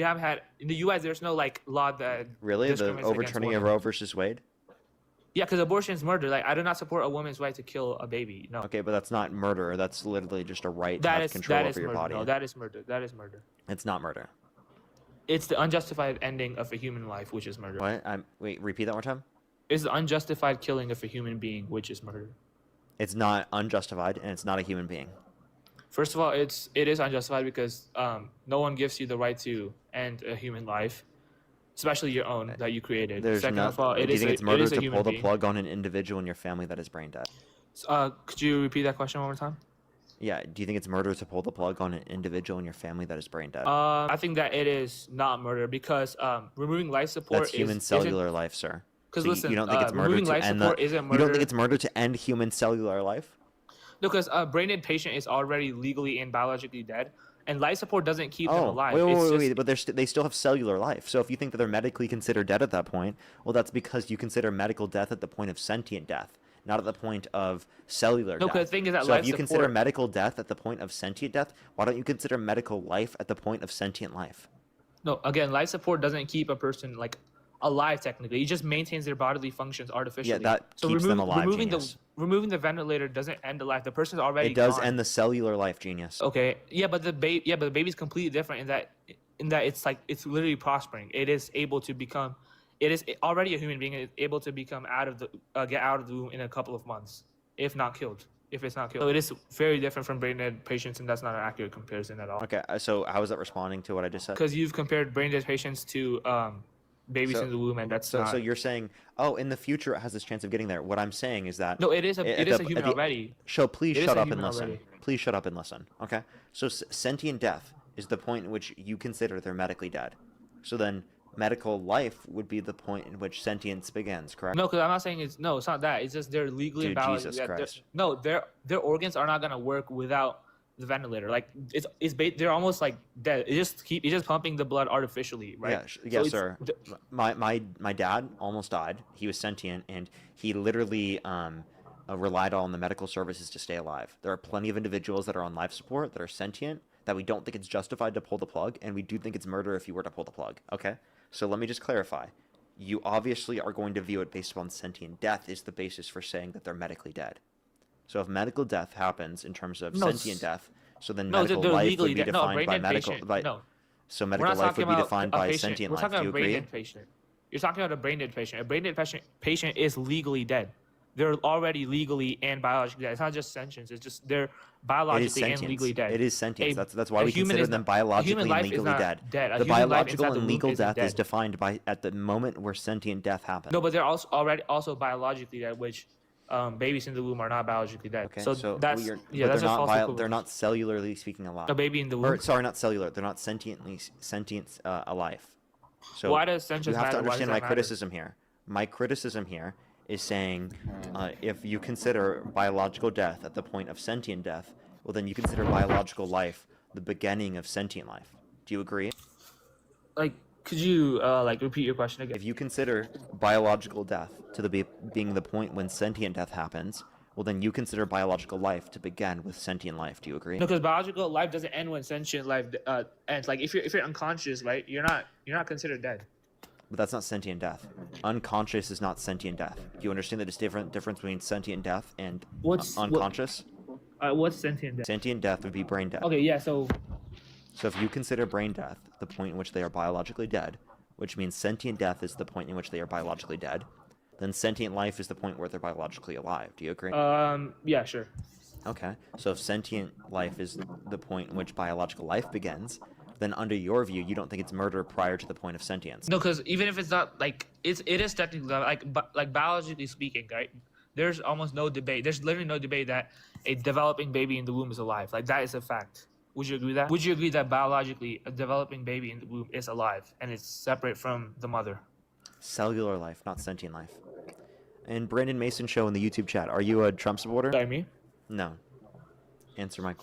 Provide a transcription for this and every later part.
haven't had in the U.S. There's no like law that Really, the discriminates against overturning of women. Roe versus Wade? Yeah, because abortion is murder. Like I do not support a woman's right to kill a baby. No. Okay, but that's not murder. That's literally just a right to That have is control over your murder. body. No, that is murder. That is murder. It's not murder. It's the unjustified ending of a human life, which is murder. What? Wait, repeat that one more time. It's the unjustified killing of a human being, which is murder. It's not unjustified, and it's not a human being. First of all, it is unjustified because no one gives you the right to end a human life, especially your own that you created. Second of all, do you think it's murder to pull the being. plug on an individual in your family that is brain dead? Could you repeat that question one more time? Yeah. Do you think it's murder to pull the plug on an individual in your family that is brain dead? I think that it is not murder because removing life support That's human cellular life, sir. Because So listen, you don't think it's murder to end the, isn't murder. You don't think it's murder to end human cellular life? No, because a brain dead patient is already legally and biologically dead, and life support doesn't keep them alive. Wait, but they still have cellular life. So if you think that they're medically considered dead at that point, well, that's because you consider medical death at the point of sentient death, not at the point of cellular death. No, because the thing is that so life if you support... consider medical death at the point of sentient death, why don't you consider medical life at the point of sentient life? No, again, life support doesn't keep a person like alive technically. It just maintains their bodily functions artificially. Yeah, that keeps them alive, genius. Removing the ventilator doesn't end the life. The person's already It does gone. end the cellular life, genius. Okay, but the baby's completely different in that it's like it's literally prospering. It is able to become, it is already a human being. It's able to become get out of the womb in a couple of months, if not killed. If it's not killed, so it is very different from brain dead patients, and that's not an accurate comparison at all. Okay, so how is that responding to what I just said? Because you've compared brain dead patients to babies in the womb, and that's not... So you're saying, oh, in the future it has this chance of getting there. What I'm saying is that no, it is a human already. So please shut up and listen. Please shut up and listen. Okay. So sentient death is the point in which you consider they're medically dead. So then medical life would be the point in which sentience begins, correct? No, because I'm not saying it's not that. It's just they're legally and biologically. Jesus Christ. No, their organs are not gonna work without the ventilator. Like they're almost like dead. It's just pumping the blood artificially, right? Yeah, sir. My dad almost died. He was sentient, and he literally relied on the medical services to stay alive. There are plenty of individuals that are on life support that are sentient that we don't think it's justified to pull the plug, and we do think it's murder if you were to pull the plug. Okay, so let me just clarify. You obviously are going to view it based upon sentient death is the basis for saying that they're medically dead. So if medical death happens in terms of sentient death, so then medical life would be defined by medical. So medical life would be defined by sentient life. Do you agree? You're talking about a brain dead patient. A brain dead patient is legally dead. They're already legally and biologically dead. It's not just sentience. It's just they're biologically and legally dead. It is sentience. That's why we consider them biologically and legally dead. The biological and legal death is defined by at the moment where sentient death happens. No, but they're also biologically dead, which babies in the womb are not biologically dead. Okay, so that's they're not cellularly speaking alive. A baby in the womb. Sorry, not cellular. They're not sentient alive. So why does sentience you have to matter? understand my criticism here. My criticism here is saying if you consider biological death at the point of sentient death, well, then you consider biological life the beginning of sentient life. Do you agree? Like, could you repeat your question again? If you consider biological death to being the point when sentient death happens, well, then you consider biological life to begin with sentient life. Do you agree? No, because biological life doesn't end when sentient life ends. Like, if you're unconscious, right, you're not considered dead. But that's not sentient death. Unconscious is not sentient death. Do you understand the difference between sentient death and unconscious? What's sentient death? Sentient death would be brain death. Okay, yeah, so if you consider brain death the point in which they are biologically dead, which means sentient death is the point in which they are biologically dead, then sentient life is the point where they're biologically alive. Do you agree? Yeah, sure. Okay, so if sentient life is the point in which biological life begins, then under your view, you don't think it's murder prior to the point of sentience. No, because even if it's not it is technically like biologically speaking, right? There's almost no debate. There's literally no debate that a developing baby in the womb is alive. Like, that is a fact. Would you agree that? Would you agree that biologically a developing baby in the womb is alive and it's separate from the mother? Cellular life, not sentient life. And Brandon Mason show in the YouTube chat. Are you a Trump supporter? Sorry, me? No. Answer my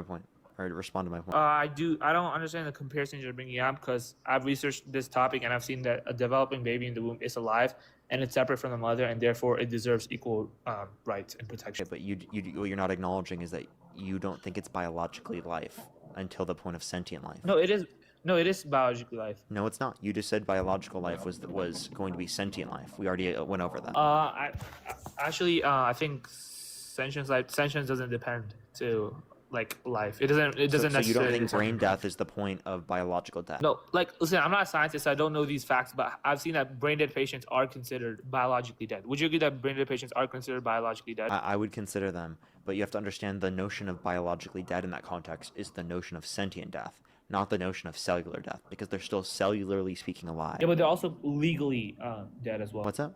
point. Or respond to my point. I don't understand the comparisons you're bringing up because I've researched this topic and I've seen that a developing baby in the womb is alive and it's separate from the mother and therefore it deserves equal rights and protection. Okay, but what you're not acknowledging is that you don't think it's biologically life until the point of sentient life. No, it is. No, it is biologically life. No, it's not. You just said biological life was going to be sentient life. We already went over that. I think sentience doesn't depend to like life. It doesn't So you don't necessarily think depend brain on death life. is the point of biological death? No, like listen, I'm not a scientist, so I don't know these facts, but I've seen that brain dead patients are considered biologically dead. Would you agree that brain dead patients are considered biologically dead? I would consider them, but you have to understand the notion of biologically dead in that context is the notion of sentient death, not the notion of cellular death, because they're still cellularly speaking alive. Yeah, but they're also legally dead as well. What's up?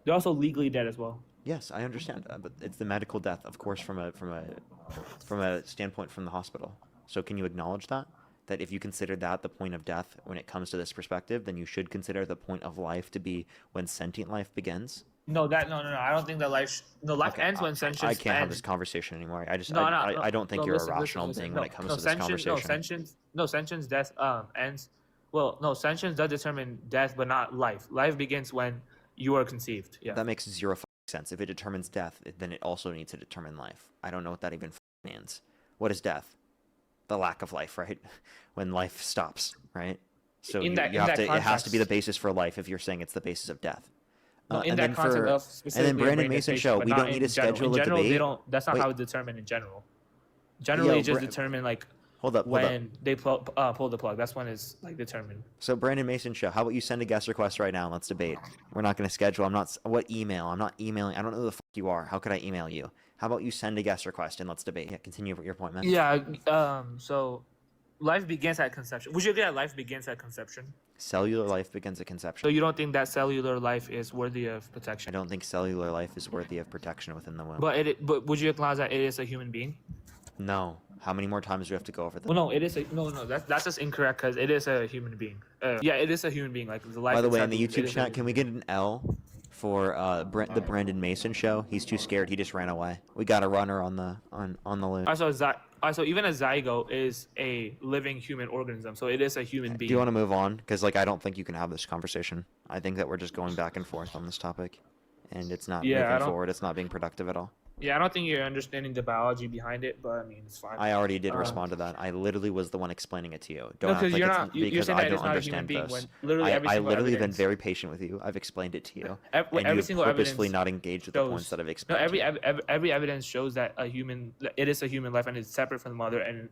They're also legally dead as well. Yes, I understand, but it's the medical death, of course, from a standpoint from the hospital. So can you acknowledge that? That if you consider that the point of death when it comes to this perspective, then you should consider the point of life to be when sentient life begins? No. I don't think that life life ends when sentience I can't have ends. this conversation anymore. No, I don't think no, you're listen, a rational listen, being no, when it comes no, to this conversation. sentience death ends. Well, no, sentience does determine death, but not life. Life begins when you are conceived. Yeah. That makes zero sense. If it determines death, then it also needs to determine life. I don't know what that even means. What is death? The lack of life, right? When life stops, right? So In you that- in have that to. It has to be the context. basis for life if you're saying it's the basis of death. No, in and that then concept for of and specifically then a Brandon brain dead Mason patient, show, but we not don't need in to general. schedule In a general, debate. they don't. That's not Wait. how it's determined in general. Generally, it's just determined like Hold up. when they pull the plug. That's when it's like determined. So Brandon Mason show. How about you send a guest request right now? And let's debate. We're not going to schedule. I'm not. What email? I'm not emailing. I don't know who the fuck you are. How could I email you? How about you send a guest request and let's debate? Yeah, continue your point, man. Yeah. So, life begins at conception. Would you agree that life begins at conception? Cellular life begins at So conception. you don't think that cellular life is worthy of I protection? don't think cellular life is worthy of protection within the womb. But would you acknowledge that it is a human being? No. How many more times do we have to go over this? Well, no, it is a no. That's just incorrect because it is a human being. Yeah, it is a human being. Like the life. By the way, in inside the it YouTube is a chat, human can we get an L for the Brandon Mason show? He's too scared. He just ran away. We got a runner on the loose. So even a zygote is a living human organism. So it is a human being. Do you want to move on? Because I don't think you can have this conversation. I think that we're just going back and forth on this topic, and it's not moving forward. It's not being productive at all. Yeah, I don't think you're understanding the biology behind it, but I mean, it's fine. I already did respond to that. I literally was the one explaining it to you. Don't No, act like you're it's not. You're because saying I that don't it's not a human understand being this. when literally every I single literally have been evidence. very patient with you. I've explained it to you, Every and you have single purposefully evidence not engaged with the shows- points that I've No, explained. to you. every evidence shows that it is a human life and it's separate from the mother, and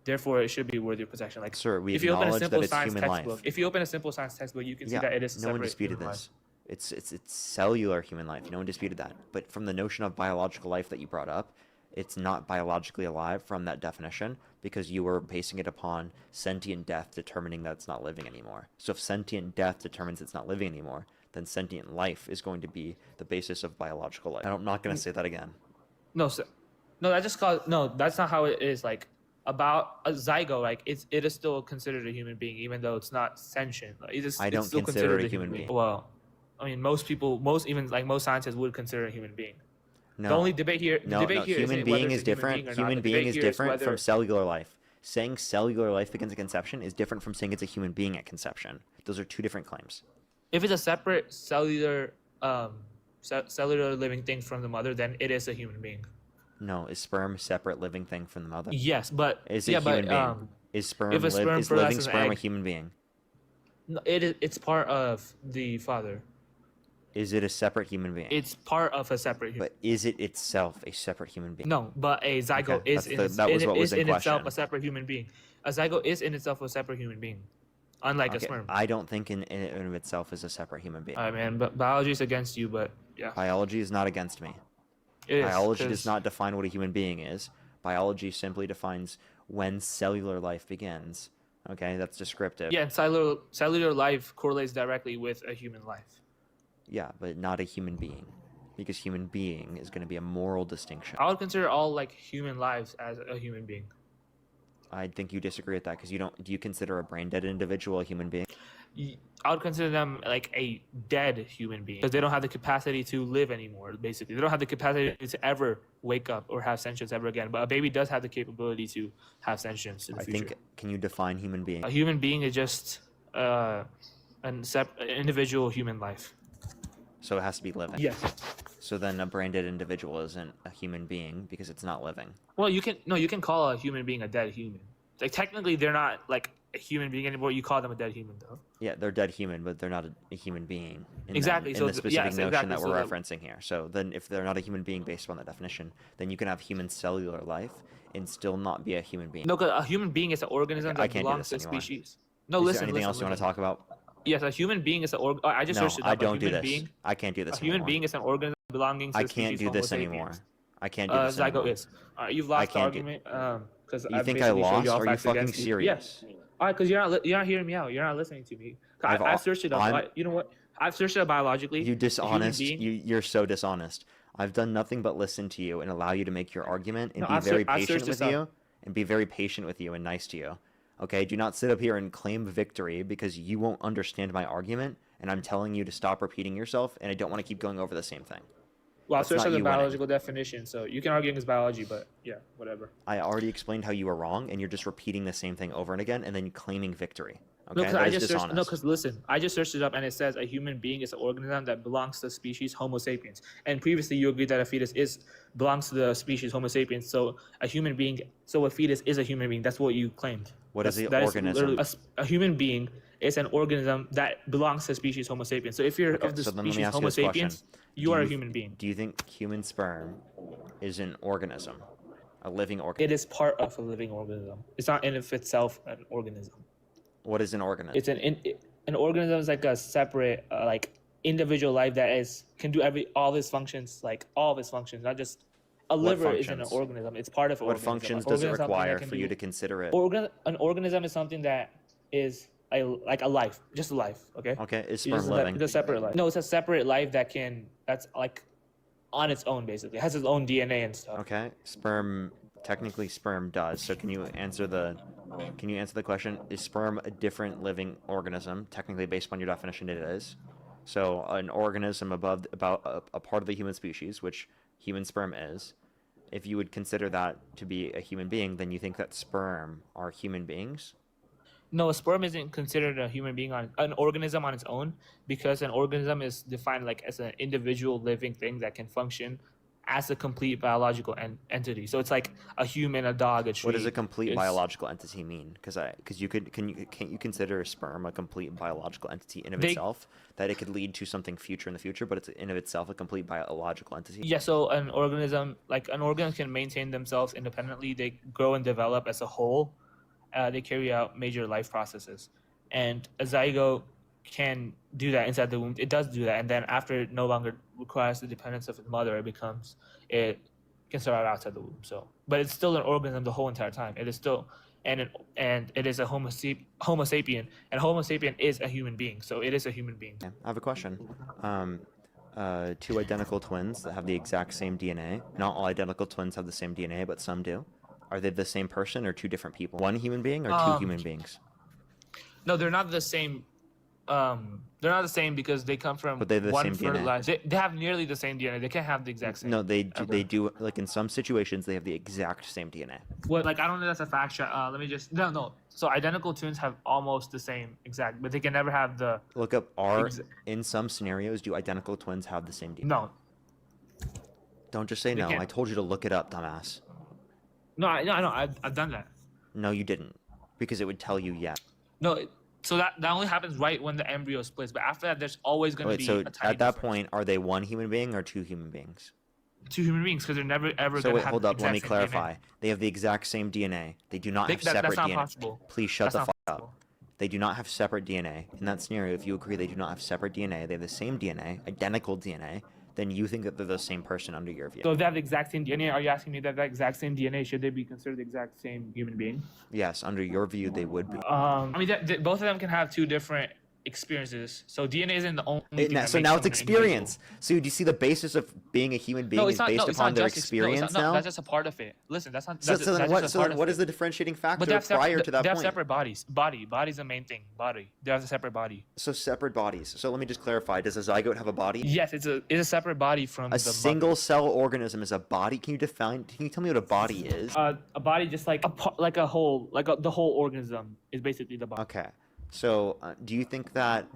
therefore it should be worthy of protection. Like, Sir, we if you open a acknowledge simple that it's science human textbook, life. if you open a simple science textbook, you can see that it is a no one separate disputed human this. It's cellular human life. No one disputed that. But from the notion of biological life that you brought up, it's not biologically alive from that definition because you were basing it upon sentient death determining that it's not living anymore. So if sentient death determines it's not living anymore, then sentient life is going to be the basis of biological life. I'm not going to say that again. No, that's not how it is. Like about a zygote, like it is still considered a human being, even though it's not sentient. Like, I don't it's still consider considered it a human being. Well, I mean, most scientists would consider a human being. No. The only debate here, Human being is different. Human being is different from whether cellular life. Saying cellular life begins at conception is different from saying it's a human being at conception. Those are two different claims. if it's a separate cellular living thing from the mother, then it is a human being. No, is sperm a separate living thing from the mother? Yes, but Is it yeah, human but being? Is if a sperm is living fertilizes an sperm a egg- human being? no, it's part of the father. Is it a separate human being? It's part of a separate human. But is it itself a separate human being? No, but a zygote Okay, is that was what was in in itself question. a separate human being. A zygote is in itself a separate human being, unlike a Okay, sperm. I don't think in and of itself is a separate human being. All right, man. But biology is against you, but yeah, Biology is not against me. it is, Biology 'cause- does not define what a human being is. Biology simply defines when cellular life begins. Okay, that's descriptive. Yeah, and cellular life correlates directly with a human life. Yeah, but not a human being. Because human being is going to be a moral distinction. I would consider all like human lives as a human being. I think you disagree with that because do you consider a brain dead individual a human being? I would consider them like a dead human being because they don't have the capacity to live anymore. Basically, they don't have the capacity to ever wake up or have sentience ever again. But a baby does have the capability to have sentience in the future. Can you define human being? A human being is just an individual human life. So it has to be living. Yes. So then a brain dead individual isn't a human being because it's not living. Well, you can call a human being a dead human. Like technically, they're not like a human being anymore. You call them a dead human, though. Yeah, they're dead human, but they're not a human being Exactly. in So the specific yes, notion exactly. that So we're referencing here. So then, if they're not a human being based on that definition, then you can have human cellular life and still not be a human being. no, 'cause a human being is an organism Okay, I that can't do belongs this to a anymore. species. No, Is there listen, anything listen, else you want to listen. talk about? Yes, a human being is an I just No, searched it I up. don't A do human this. being, I can't do a this human anymore. being is an organism belonging to I the can't species do Homo this anymore. sapiens. I can't do this Zygo anymore. is. You've lost the can't do- argument. Because You I think I basically showed you lost? all Are you facts fucking against you. serious? Yeah. All right, because you're not hearing me out. You're not listening to me. I've searched it up. You know what? I've searched it up biologically. You dishonest. A human being, You're so dishonest. I've done nothing but listen to you and allow you to make your argument and be very I've patient searched with this you up. and be very patient with you and nice to you. Okay? Do not sit up here and claim victory because you won't understand my argument and I'm telling you to stop repeating yourself and I don't want to keep going over the same thing. Well, I That's searched not up the you winning. biological definition, so you can argue against biology, but yeah, whatever. I already explained how you were wrong and you're just repeating the same thing over and again and then claiming victory. No, Okay? because That is dishonest. no, because listen, I just searched it up and it says a human being is an organism that belongs to the species Homo sapiens. And previously, you agreed that a fetus belongs to the species Homo sapiens. So a fetus is a human being. That's what you claimed. What is the That organism? literally a human being is an organism that belongs to the species Homo sapiens. So if you're Okay, of the so then let me species ask you Homo this question. sapiens, you are a human being. Do you think human sperm is an organism? A living organism? It is part of a living organism. It's not in of itself an organism. What is an organism? It's an organism is like a separate like individual life that can do all of its functions, not just a liver isn't an functions? organism. It's part of an What organism. functions An does it organism is something that require can for you to consider it? An organism is something that is like a life, just a life. Okay. Okay, is It's sperm just living? it's a separate life. No, it's a separate life that's like on its own basically. It has its own DNA and stuff. Okay, technically sperm does. So can you answer the question? Is sperm a different living organism? Technically, based on your definition, it is. So an organism about a part of the human species, which human sperm is. If you would consider that to be a human being, then you think that sperm are human beings? No, a sperm isn't considered a human being an organism on its own because an organism is defined like as an individual living thing that can function as a complete biological entity. So it's like a human, a dog, a tree. What does a complete biological entity mean? Because can't you consider sperm a complete biological entity in of itself? That it could lead to something future in the future, but it's in of itself a complete biological entity. Yeah. So an organism can maintain themselves independently. They grow and develop as a whole. They carry out major life processes, and a zygote can do that inside the womb. It does do that, and then after it no longer requires the dependence of its mother, it can start out outside the womb. So, but it's still an organism the whole entire time. It is still, and it is a Homo sapien, and Homo sapien is a human being. So it is a human being. Okay, I have a question. Two identical twins that have the exact same DNA. Not all identical twins have the same DNA, but some do. Are they the same person or two different people? One human being or two human beings? No, they're not the same. They're not the same because they come from But they have the one same DNA. fertilized. They have nearly the same DNA. They can't have the exact same. No, they do. Like in some situations, they have the exact same DNA. What? Like I don't know. That's a fact. Let me just no. So identical twins have almost the same exact, but they can never have the. Look up in some scenarios, do identical twins have the same DNA? No. Don't just say no. can't. I told you to look it up, dumbass. No, I know. I've done that. No, you didn't, because it would tell you yes. No. So that only happens right when the embryo splits, but after that, there's always going to Wait, be so a tiny at that difference. point, are they one human being or two human beings? Two human beings because they're never ever So going to wait, have hold the up. Let me exact same DNA. clarify. They have the exact same DNA. They do not have separate That's not DNA. possible. Please shut That's the not fuck possible. up. They do not have separate DNA. In that scenario, if you agree they do not have separate DNA, they have the same DNA, identical DNA, then you think that they're the same person under your view. So if they have the exact same DNA, are you asking me that exact same DNA, should they be considered the exact same human being? Yes, under your view, they would be. I mean, both of them can have two different experiences. So DNA isn't the only thing that So makes now it's someone experience. So do you see the basis of being a human being is based upon their experience now? That's just a part of it. Listen, that's not. So That's, then that's what is the differentiating factor prior to that they have point? separate bodies. Body's the main thing. They have a separate body. So separate bodies. So let me just clarify. Does a zygote have a body? Yes, it's a separate body from A the single mother. cell organism is a body. Can you tell me what a body is? A body just like the whole organism is basically the body. Okay. So do you think that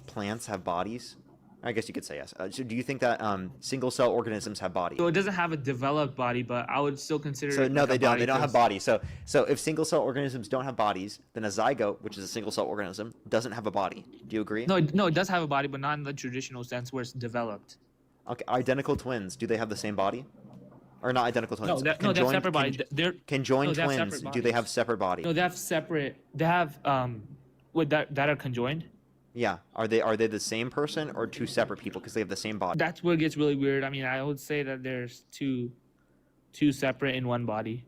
plants have bodies? I guess you could say yes. So do you think that single cell organisms have bodies? So it doesn't have a developed body, but I would still consider So it no, like they a don't. body They don't have 'cause- bodies. So if single cell organisms don't have bodies, then a zygote, which is a single cell organism, doesn't have a body. Do you agree? No, it does have a body, but not in the traditional sense where it's developed. Okay. Identical twins, do they have the same body? Or not identical twins? No, they have separate bodies. They're Conjoined they have twins, separate do they have bodies. separate bodies? No, they have separate. They have that are conjoined. Yeah. Are they the same person or two separate people because they have the same body? That's where it gets really weird. I mean, I would say that there's two separate in one body.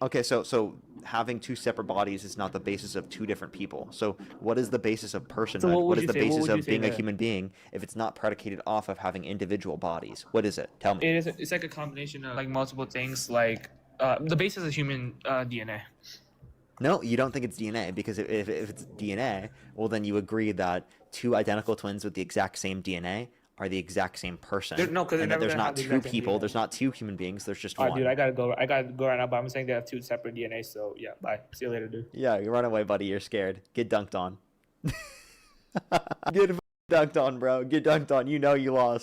Okay, so having two separate bodies is not the basis of two different people. So what is the basis of personhood? what would What is you the say? What basis would you of say being a that- human being if it's not predicated off of having individual bodies? What is it? Tell me. It's like a combination of like multiple things. Like the basis of human DNA. No, you don't think it's DNA because if it's DNA, well then you agree that two identical twins with the exact same DNA are the exact same person. No, 'cause they're and that never there's gonna not have the two exact same people, DNA. there's not two human beings, there's just All right, one. dude, I gotta go right now. But I'm saying they have two separate DNA. So yeah, bye. See you later, dude. Yeah, you run away, buddy. You're scared. Get dunked on. Get dunked on, bro. Get dunked on. You know you lost.